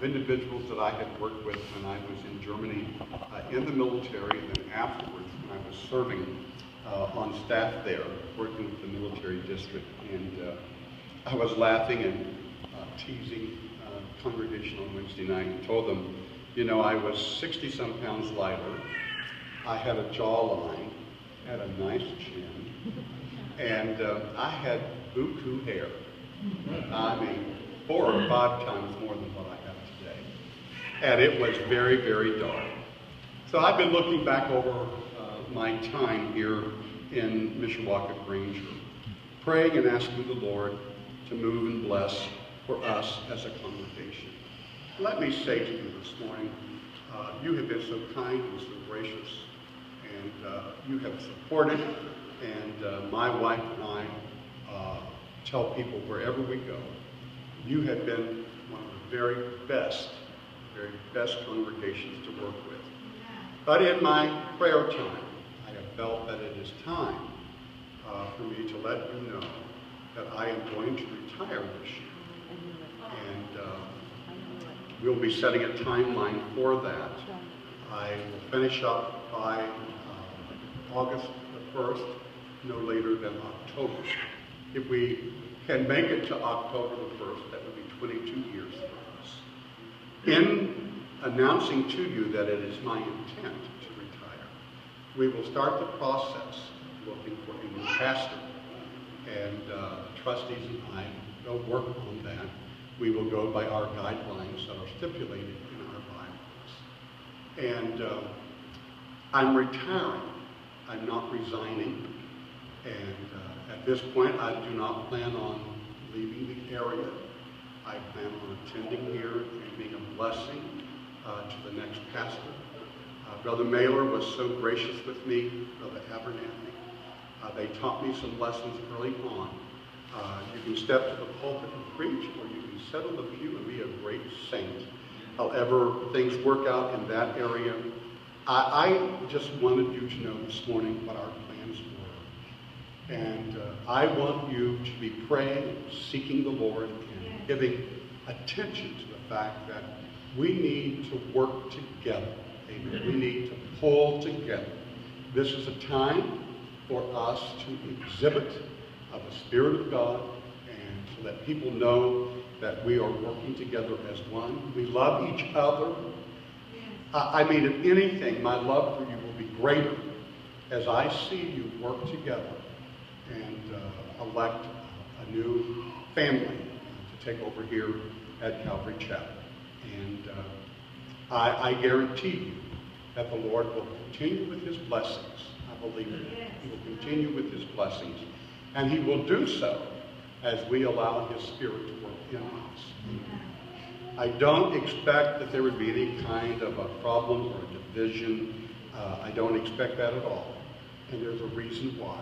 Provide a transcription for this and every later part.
of individuals that I had worked with when I was in Germany in the military, and then afterwards when I was serving on staff there, working with the military district. And I was laughing and teasing congregation on Wednesday night and told them, you know, I was 60-some pounds lighter. I had a jawline, had a nice chin, and I had buku hair. I mean, 4 or 5 times more than what I have today. And it was very, very dark. So I've been looking back over my time here in Mishawaka Granger, praying and asking the Lord to move and bless for us as a congregation. Let me say to you this morning, you have been so kind and so gracious, and you have supported, and my wife and I tell people wherever we go, you have been one of the very best congregations to work with. But in my prayer time, I have felt that it is time for me to let you know that I am going to retire this year. And we'll be setting a timeline for that. I will finish up by August the 1st, no later than October. If we can make it to October the 1st, that would be 22 years for us. In announcing to you that it is my intent to retire, we will start the process looking for a new pastor. And the trustees and I will work on that. We will go by our guidelines that are stipulated in our bylaws. And I'm retiring. I'm not resigning. And at this point, I do not plan on leaving the area. I plan on attending here and being a blessing to the next pastor. Brother Mailer was so gracious with me, Brother Abernathy. They taught me some lessons early on. You can step to the pulpit and preach, or you can sit on the pew and be a great saint. However things work out in that area, I just wanted you to know this morning what our plans were. And I want you to be praying, seeking the Lord, and giving attention to the fact that we need to work together. Amen. We need to pull together. This is a time for us to exhibit the Spirit of God and to let people know that we are working together as one. We love each other. I mean, if anything, my love for you will be greater as I see you work together and elect a new family to take over here at Calvary Chapel. And I guarantee you that the Lord will continue with his blessings. I believe it. He will continue with his blessings. And he will do so as we allow his Spirit to work in us. I don't expect that there would be any kind of a problem or a division. I don't expect that at all. And there's a reason why.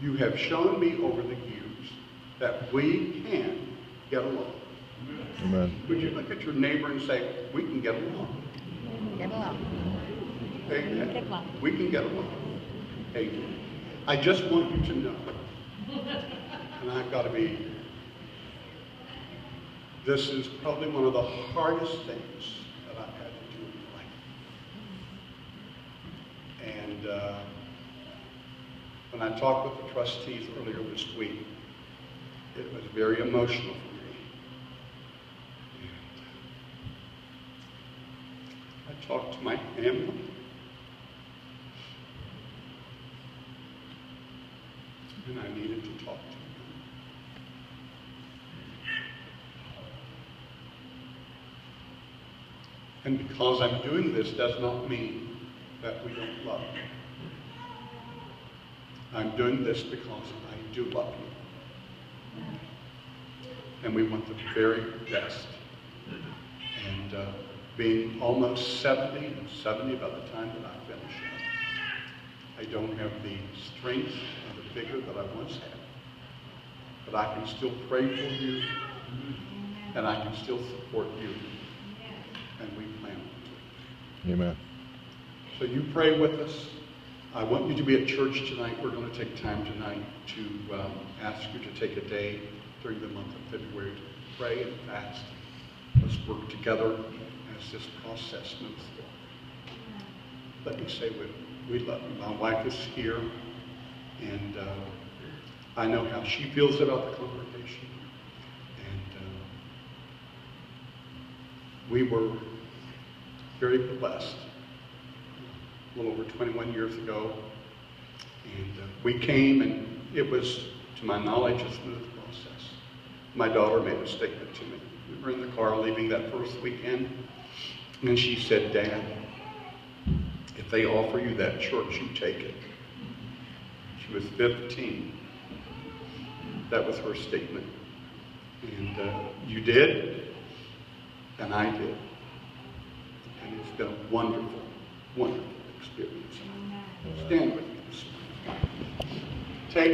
You have shown me over the years that we can get along. Amen. Would you look at your neighbor and say, we can get along? Get along. Amen. Get along. We can get along. Amen. I just want you to know, and I've got to be, this is probably one of the hardest things that I've had to do in my life. And when I talked with the trustees earlier this week, it was very emotional for me. And I talked to my family. And I needed to talk to them. And because I'm doing this does not mean that we don't love. I'm doing this because I do love you. And we want the very best. And being almost 70 by the time that I finish up, I don't have the strength and the vigor that I once had. But I can still pray for you, and I can still support you. And we plan on it. Amen. So you pray with us. I want you to be at church tonight. We're going to take time tonight to ask you to take a day during the month of February to pray and fast us work together as this process moves forward. Let me say we love you. My wife is here, and I know how she feels about the congregation. And we were very blessed a little over 21 years ago. And we came, and it was, to my knowledge, a smooth process. My daughter made a statement to me. We were in the car leaving that first weekend, and then she said, "Dad, if they offer you that church, you take it." She was 15. That was her statement. And you did, and I did. And it's been a wonderful, wonderful experience. Stand with me.